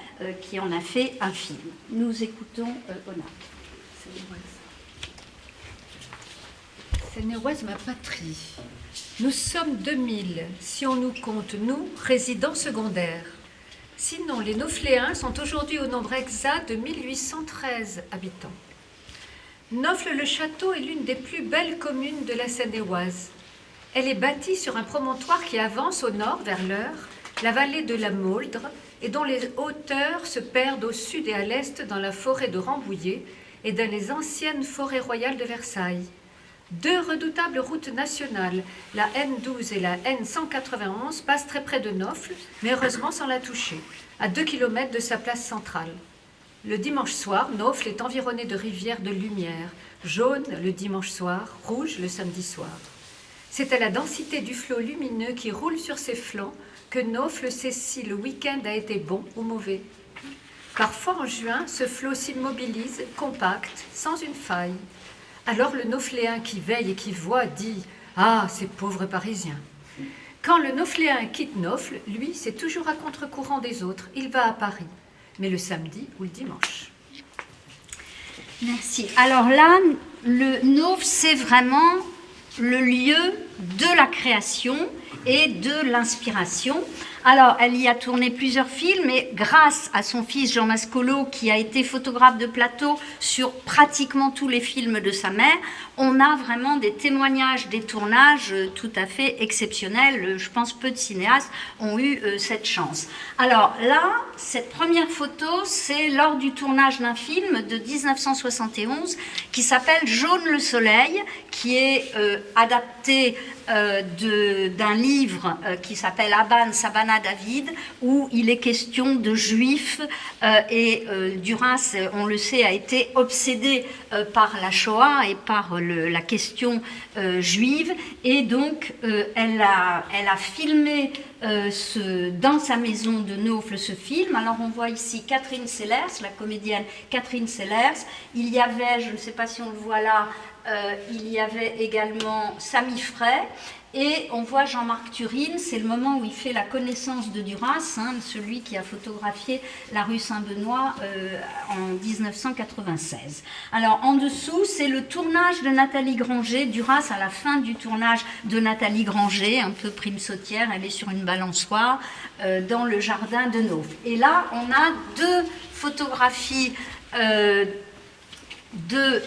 qui en a fait un film. Nous écoutons Ona. Seine-et-Oise, ma patrie. Nous sommes 2000, si on nous compte, nous, résidents secondaires. Sinon, les Naufléens sont aujourd'hui au nombre exact de 1813 habitants. Naufle-le-Château est l'une des plus belles communes de la Seine-et-Oise. Elle est bâtie sur un promontoire qui avance au nord vers l'Eure, la vallée de la Mauldre, et dont les hauteurs se perdent au sud et à l'est dans la forêt de Rambouillet et dans les anciennes forêts royales de Versailles. Deux redoutables routes nationales, la N12 et la N191, passent très près de Naufle, mais heureusement sans la toucher, à 2 km de sa place centrale. Le dimanche soir, Naufle est environné de rivières de lumière, jaune le dimanche soir, rouge le samedi soir. C'est à la densité du flot lumineux qui roule sur ses flancs que Naufle sait si le week-end a été bon ou mauvais. Parfois en juin, ce flot s'immobilise, compact, sans une faille. Alors le Naufléen qui veille et qui voit dit « Ah, ces pauvres Parisiens !» Quand le Naufléen quitte Naufle, lui, c'est toujours à contre-courant des autres, il va à Paris. Mais le samedi ou le dimanche. Merci. Alors là, le Naufle, c'est vraiment le lieu de la création et de l'inspiration. Alors, elle y a tourné plusieurs films et grâce à son fils Jean Mascolo, qui a été photographe de plateau sur pratiquement tous les films de sa mère, on a vraiment des témoignages, des tournages tout à fait exceptionnels. Je pense peu de cinéastes ont eu cette chance. Alors là, cette première photo, c'est lors du tournage d'un film de 1971 qui s'appelle Jaune le soleil, qui est adapté d'un livre qui s'appelle Aban Sabana David, où il est question de juifs et Duras, on le sait, a été obsédé par la Shoah et par la question juive, et donc elle a filmé dans sa maison de Naufle ce film. Alors on voit ici Catherine Sellers, la comédienne Catherine Sellers. Il y avait, je ne sais pas si on le voit là, il y avait également Samy Frey. Et on voit Jean-Marc Turine, c'est le moment où il fait la connaissance de Duras, hein, celui qui a photographié la rue Saint-Benoît en 1996. Alors en dessous, c'est le tournage de Nathalie Granger, Duras à la fin du tournage de Nathalie Granger, un peu prime sautière, elle est sur une balançoire dans le jardin de Naufle. Et là, on a deux photographies de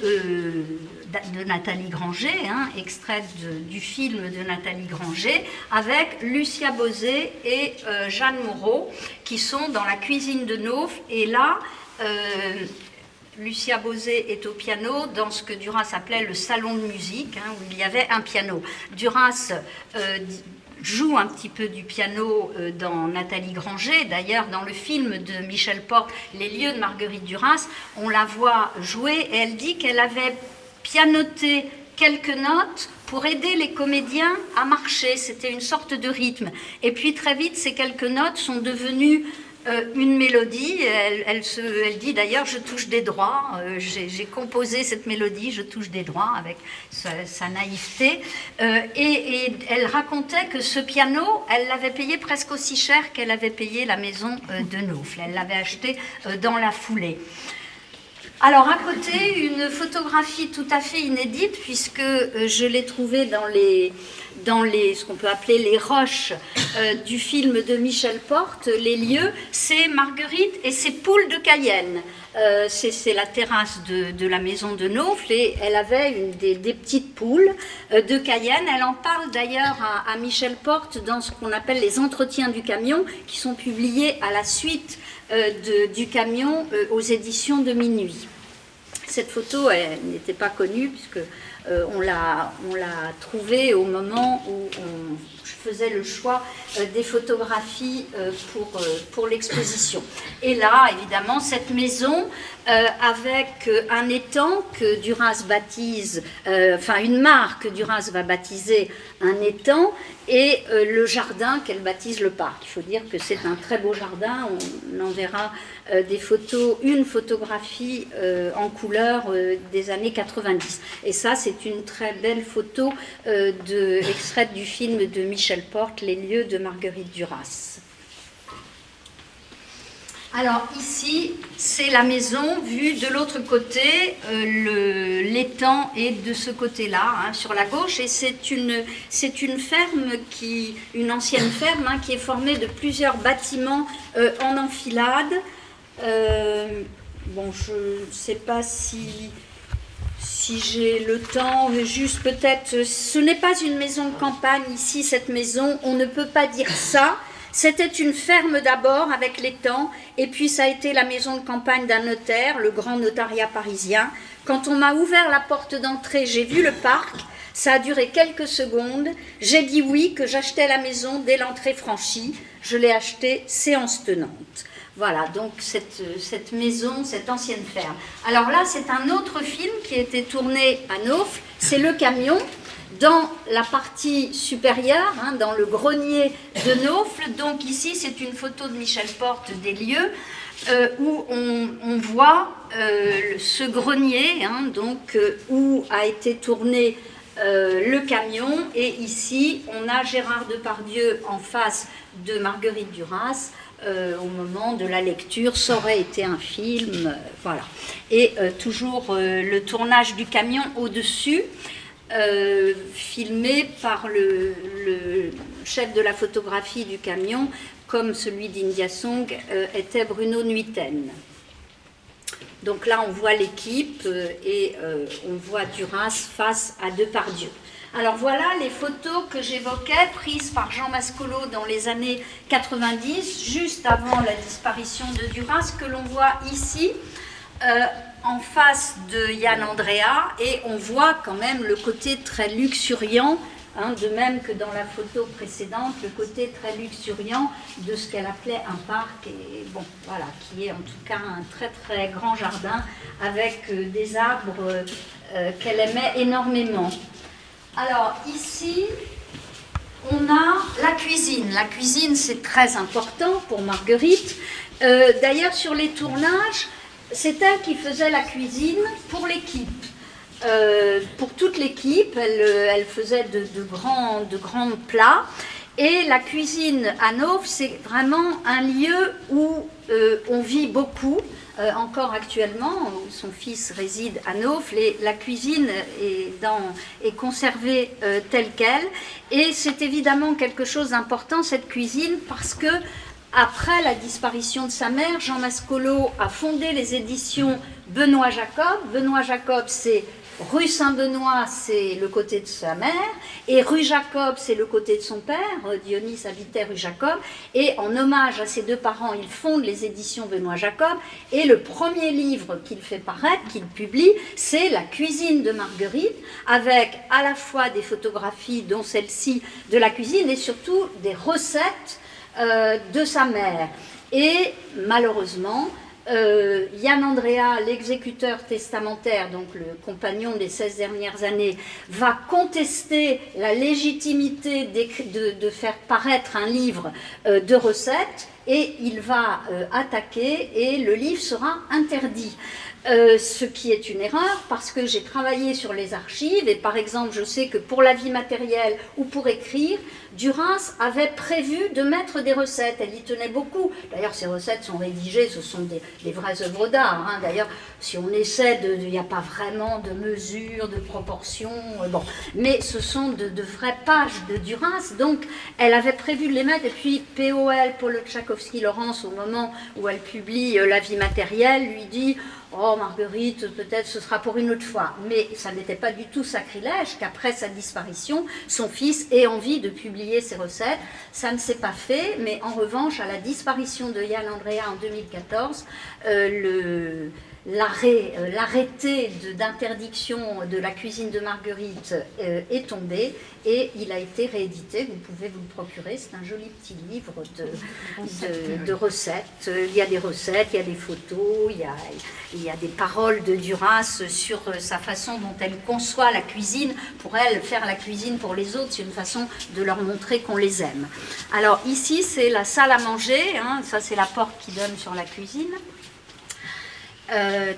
Nathalie Granger, hein, extraite du film de Nathalie Granger, avec Lucia Bosé et Jeanne Moreau, qui sont dans la cuisine de Naufle. Et là, Lucia Bosé est au piano dans ce que Duras appelait le salon de musique, hein, où il y avait un piano. Duras joue un petit peu du piano dans Nathalie Granger. D'ailleurs, dans le film de Michel Porte, Les lieux de Marguerite Duras, on la voit jouer et elle dit qu'elle avait pianoté quelques notes pour aider les comédiens à marcher. C'était une sorte de rythme. Et puis très vite, ces quelques notes sont devenues une mélodie. Elle dit d'ailleurs, je touche des droits, j'ai composé cette mélodie, je touche des droits, avec sa naïveté. Et elle racontait que ce piano, elle l'avait payé presque aussi cher qu'elle avait payé la maison de Naufle. Elle l'avait acheté dans la foulée. Alors à côté, une photographie tout à fait inédite, puisque je l'ai trouvée dans ce qu'on peut appeler les roches du film de Michel Porte, Les lieux, c'est Marguerite et ses poules de Cayenne. C'est la terrasse de la maison de Naufle et elle avait des petites poules de Cayenne. Elle en parle d'ailleurs à Michel Porte dans ce qu'on appelle les entretiens du camion, qui sont publiés à la suite du camion aux éditions de Minuit. Cette photo, elle n'était pas connue puisque on l'a trouvée au moment où je faisais le choix des photographies pour l'exposition. Et là, évidemment, cette maison avec un étang que Duras baptise, une mare que Duras va baptiser un étang, et le jardin qu'elle baptise le parc. Il faut dire que c'est un très beau jardin. On enverra des photos, une photographie en couleur des années 90. Et ça, c'est une très belle photo extraite du film de Michel Porte, Les lieux de Marguerite Duras. Alors ici, c'est la maison vue de l'autre côté, l'étang est de ce côté-là, hein, sur la gauche, et c'est une ferme, une ancienne ferme, hein, qui est formée de plusieurs bâtiments en enfilade. Bon, je ne sais pas si j'ai le temps, juste peut-être, ce n'est pas une maison de campagne ici, cette maison, on ne peut pas dire ça. C'était une ferme d'abord avec l'étang, et puis ça a été la maison de campagne d'un notaire, le grand notariat parisien. Quand on m'a ouvert la porte d'entrée, j'ai vu le parc, ça a duré quelques secondes, j'ai dit oui, que j'achetais la maison dès l'entrée franchie, je l'ai achetée séance tenante. Voilà, donc cette maison, cette ancienne ferme. Alors là, c'est un autre film qui a été tourné à Naufle, c'est Le Camion. Dans la partie supérieure, hein, dans le grenier de Naufle, donc ici c'est une photo de Michel Porte des lieux, où on voit ce grenier, hein, donc, où a été tourné le camion, et ici on a Gérard Depardieu en face de Marguerite Duras au moment de la lecture. Ça aurait été un film, voilà. Et toujours le tournage du camion au-dessus, filmé par le chef de la photographie du camion, comme celui d'India Song était Bruno Nuiten. Donc là, on voit l'équipe et on voit Duras face à Depardieu. Alors voilà les photos que j'évoquais, prises par Jean Mascolo dans les années 90, juste avant la disparition de Duras, que l'on voit ici. En face de Yann Andrea, et on voit quand même le côté très luxuriant, hein, de même que dans la photo précédente, le côté très luxuriant de ce qu'elle appelait un parc, et bon, voilà, qui est en tout cas un très très grand jardin avec des arbres qu'elle aimait énormément. Alors ici, on a la cuisine. La cuisine, c'est très important pour Marguerite. D'ailleurs, sur les tournages, c'est elle qui faisait la cuisine pour l'équipe. pour toute l'équipe. Elle faisait de grands plats. Et la cuisine à Naufle, c'est vraiment un lieu où on vit beaucoup, encore actuellement, où son fils réside à Naufle, et la cuisine est conservée telle qu'elle. Et c'est évidemment quelque chose d'important, cette cuisine, parce que après la disparition de sa mère, Jean Mascolo a fondé les éditions Benoît Jacob. Benoît Jacob, c'est rue Saint-Benoît, c'est le côté de sa mère, et rue Jacob, c'est le côté de son père. Dionys habitait rue Jacob, et en hommage à ses deux parents, il fonde les éditions Benoît Jacob, et le premier livre qu'il fait paraître, qu'il publie, c'est La cuisine de Marguerite, avec à la fois des photographies, dont celle-ci, de la cuisine, et surtout des recettes de sa mère. Et malheureusement, Yann Andrea, l'exécuteur testamentaire, donc le compagnon des 16 dernières années, va contester la légitimité de faire paraître un livre de recettes, et il va attaquer, et le livre sera interdit. Ce qui est une erreur, parce que j'ai travaillé sur les archives, et par exemple je sais que pour la vie matérielle ou pour écrire, Duras avait prévu de mettre des recettes. Elle y tenait beaucoup. D'ailleurs, ces recettes sont rédigées, ce sont des vraies œuvres d'art. Hein. D'ailleurs, si on essaie il n'y a pas vraiment de mesures, de proportions, bon. Mais ce sont de vraies pages de Duras. Donc, elle avait prévu de les mettre. Et puis, POL, Paul Tchaikovsky-Laurence, au moment où elle publie La vie matérielle, lui dit: oh, Marguerite, peut-être ce sera pour une autre fois. Mais ça n'était pas du tout sacrilège qu'après sa disparition, son fils ait envie de publier ses recettes. Ça ne s'est pas fait, mais en revanche, à la disparition de Yann Andrea en 2014, l'arrêté d'interdiction de la cuisine de Marguerite est tombé, et il a été réédité. Vous pouvez vous le procurer, c'est un joli petit livre de recettes. Il y a des recettes, il y a des photos, il y a des paroles de Duras sur sa façon dont elle conçoit la cuisine. Pour elle, faire la cuisine pour les autres, c'est une façon de leur montrer qu'on les aime. Alors ici, c'est la salle à manger, hein, ça c'est la porte qui donne sur la cuisine.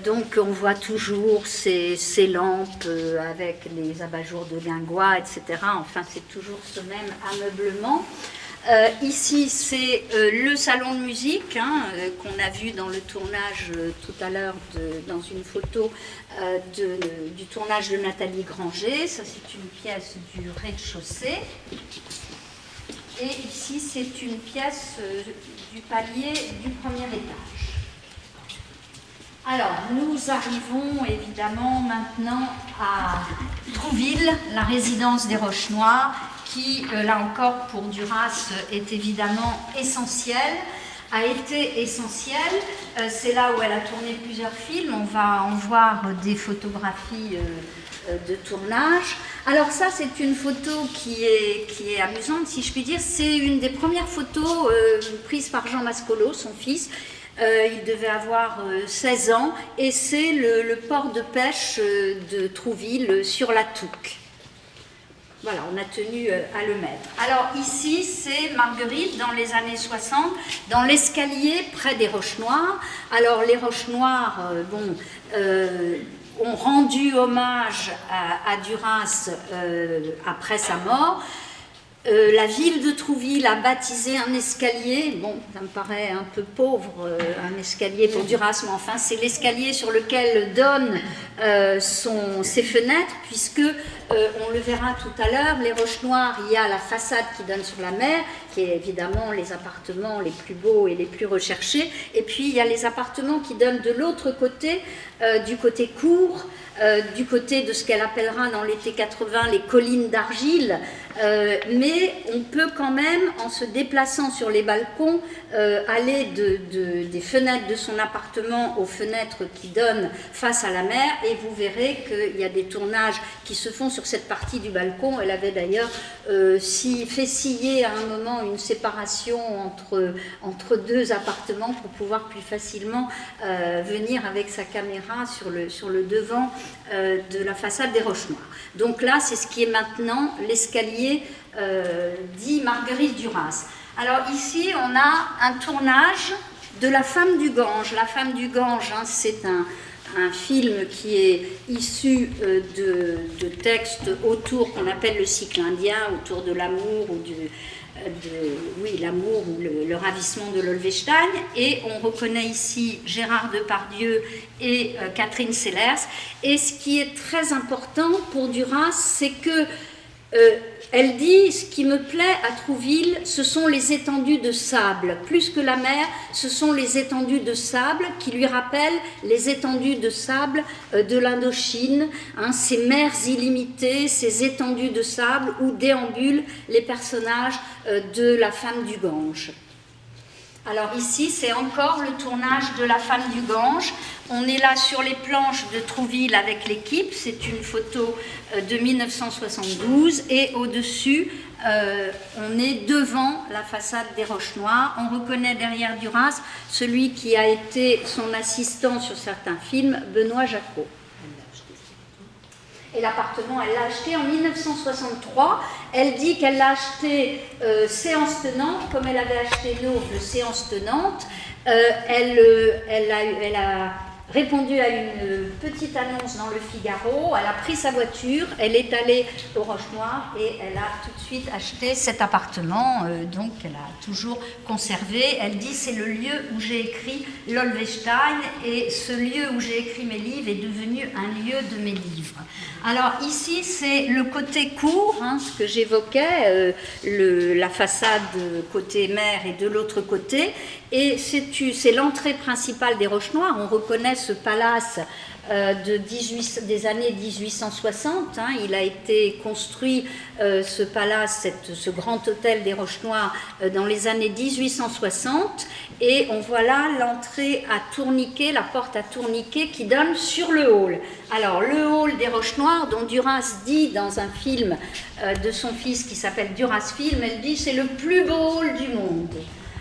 Donc on voit toujours ces lampes avec les abat-jours de Guingois, etc. Enfin, c'est toujours ce même ameublement. Ici, c'est le salon de musique, hein, qu'on a vu dans le tournage tout à l'heure, dans une photo du tournage de Nathalie Granger. Ça, c'est une pièce du rez-de-chaussée. Et ici, c'est une pièce du palier du premier étage. Alors, nous arrivons évidemment maintenant à Trouville, la résidence des Roches-Noires, qui, là encore, pour Duras, est évidemment essentielle, a été essentielle. C'est là où elle a tourné plusieurs films. On va en voir des photographies de tournage. Alors ça, c'est une photo qui est amusante, si je puis dire. C'est une des premières photos prises par Jean Mascolo, son fils. Il devait avoir 16 ans, et c'est le port de pêche de Trouville sur la Touques. Voilà, on a tenu à le mettre. Alors ici, c'est Marguerite dans les années 60, dans l'escalier près des Roches-Noires. Alors les Roches-Noires, ont rendu hommage à Duras après sa mort. La ville de Trouville a baptisé un escalier, bon, ça me paraît un peu pauvre, un escalier pour Duras, mais enfin, c'est l'escalier sur lequel donnent ses fenêtres, puisque, on le verra tout à l'heure, les Roches-Noires, il y a la façade qui donne sur la mer, qui est évidemment les appartements les plus beaux et les plus recherchés, et puis il y a les appartements qui donnent de l'autre côté, du côté court, du côté de ce qu'elle appellera dans l'été 80 les collines d'argile, mais on peut quand même, en se déplaçant sur les balcons, aller des fenêtres de son appartement aux fenêtres qui donnent face à la mer, et vous verrez qu'il y a des tournages qui se font sur cette partie du balcon. Elle avait d'ailleurs fait scier à un moment une séparation entre deux appartements pour pouvoir plus facilement venir avec sa caméra sur le devant de la façade des Roches-Noires. Donc là, c'est ce qui est maintenant l'escalier dit Marguerite Duras. Alors ici, on a un tournage de La femme du Gange. La femme du Gange, hein, c'est un film qui est issu de textes autour, qu'on appelle le cycle indien, autour de l'amour ou l'amour ou le ravissement de l'Olvestein. Et on reconnaît ici Gérard Depardieu et Catherine Sellers. Et ce qui est très important pour Duras, c'est que elle dit, ce qui me plaît à Trouville, ce sont les étendues de sable. Plus que la mer, ce sont les étendues de sable qui lui rappellent les étendues de sable de l'Indochine, ces mers illimitées, ces étendues de sable où déambulent les personnages de La femme du Gange. Alors ici, c'est encore le tournage de La femme du Gange. On est là sur les planches de Trouville avec l'équipe. C'est une photo de 1972. Et au-dessus, on est devant la façade des Roches Noires. On reconnaît derrière Duras celui qui a été son assistant sur certains films, Benoît Jacquot. Et l'appartement, elle l'a acheté en 1963. Elle dit qu'elle l'a acheté séance tenante, comme elle avait acheté Louvre séance tenante. Elle a répondu à une petite annonce dans le Figaro. Elle a pris sa voiture, elle est allée aux Roches Noires et elle a tout de suite acheté cet appartement. Donc elle a toujours conservé. Elle dit c'est le lieu où j'ai écrit l'Olvestein et ce lieu où j'ai écrit mes livres est devenu un lieu de mes livres. Alors ici c'est le côté court, ce que j'évoquais, la façade côté mer et de l'autre côté. Et c'est l'entrée principale des Roches Noires. On reconnaît ce palace des années 1860. Il a été construit, ce palace, ce grand hôtel des Roches Noires, dans les années 1860. Et on voit là l'entrée à tourniquet, la porte à tourniquet qui donne sur le hall. Alors, le hall des Roches Noires, dont Duras dit dans un film de son fils qui s'appelle Duras Film, elle dit c'est le plus beau hall du monde.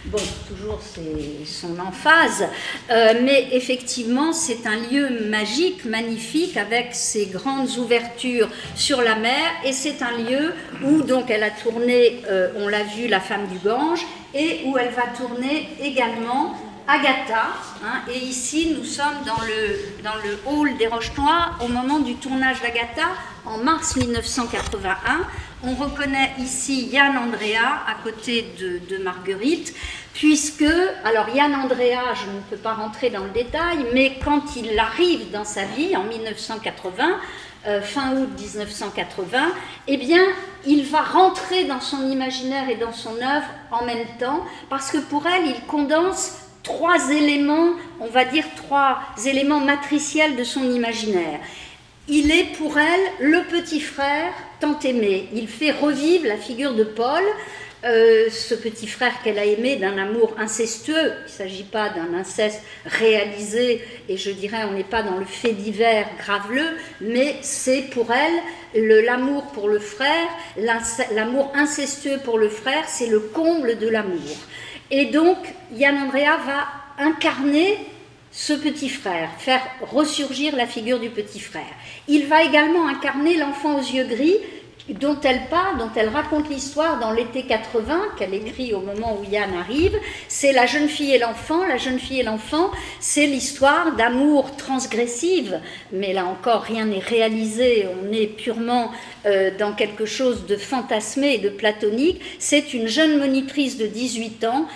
Bon, toujours c'est son emphase, mais effectivement c'est un lieu magique, magnifique, avec ses grandes ouvertures sur la mer, et c'est un lieu où donc elle a tourné, on l'a vu, La femme du Gange, et où elle va tourner également Agatha, et ici nous sommes dans le hall des Roches Noires au moment du tournage d'Agatha en mars 1981. On reconnaît ici Yann Andrea à côté de Marguerite, puisque, alors Yann Andrea, je ne peux pas rentrer dans le détail, mais quand il arrive dans sa vie en 1980, fin août 1980, eh bien, il va rentrer dans son imaginaire et dans son œuvre en même temps, parce que pour elle, il condense trois éléments, on va dire trois éléments matriciels de son imaginaire. Il est pour elle le petit frère tant aimé. Il fait revivre la figure de Paul, ce petit frère qu'elle a aimé d'un amour incestueux. Il ne s'agit pas d'un inceste réalisé, et je dirais on n'est pas dans le fait divers graveleux, mais c'est pour elle l'amour pour le frère, l'amour incestueux pour le frère, c'est le comble de l'amour. Et donc Yann Andrea va incarner ce petit frère, faire ressurgir la figure du petit frère. Il va également incarner l'enfant aux yeux gris dont elle parle, dont elle raconte l'histoire dans l'été 80, qu'elle écrit au moment où Yann arrive. C'est La jeune fille et l'enfant. La jeune fille et l'enfant, c'est l'histoire d'amour transgressive, mais là encore rien n'est réalisé, on est purement dans quelque chose de fantasmé et de platonique. C'est une jeune monitrice de 18 ans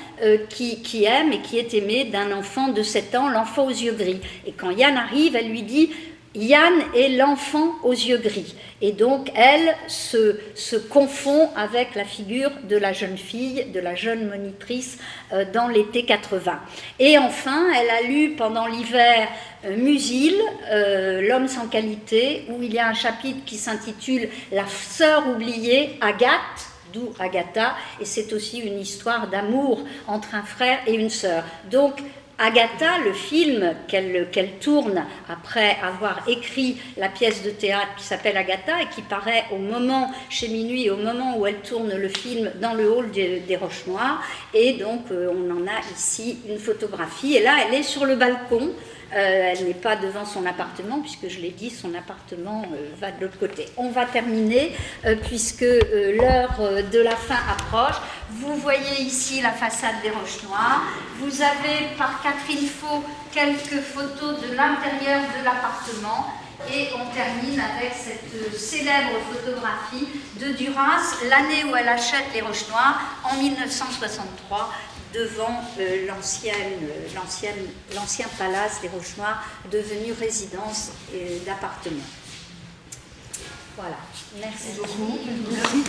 qui aime et qui est aimée d'un enfant de 7 ans, l'enfant aux yeux gris. Et quand Yann arrive, elle lui dit « Yann est l'enfant aux yeux gris ». Et donc, elle se confond avec la figure de la jeune fille, de la jeune monitrice dans l'été 80. Et enfin, elle a lu pendant l'hiver Musil, L'homme sans qualité, où il y a un chapitre qui s'intitule « La sœur oubliée, Agathe », d'où Agatha, et c'est aussi une histoire d'amour entre un frère et une sœur. Donc, Agatha, le film qu'elle tourne après avoir écrit la pièce de théâtre qui s'appelle Agatha et qui paraît au moment, chez Minuit, au moment où elle tourne le film dans le hall des Roches Noires. Et donc, on en a ici une photographie. Et là, elle est sur le balcon. Elle n'est pas devant son appartement, puisque je l'ai dit, son appartement va de l'autre côté. On va terminer, puisque l'heure de la fin approche. vous voyez ici la façade des Roches Noires. Vous avez par Catherine Faux quelques photos de l'intérieur de l'appartement. Et on termine avec cette célèbre photographie de Duras, l'année où elle achète les Roches Noires, en 1963, devant l'ancien palace des Roches Noires, devenu résidence d'appartement. Voilà. Merci beaucoup. Merci.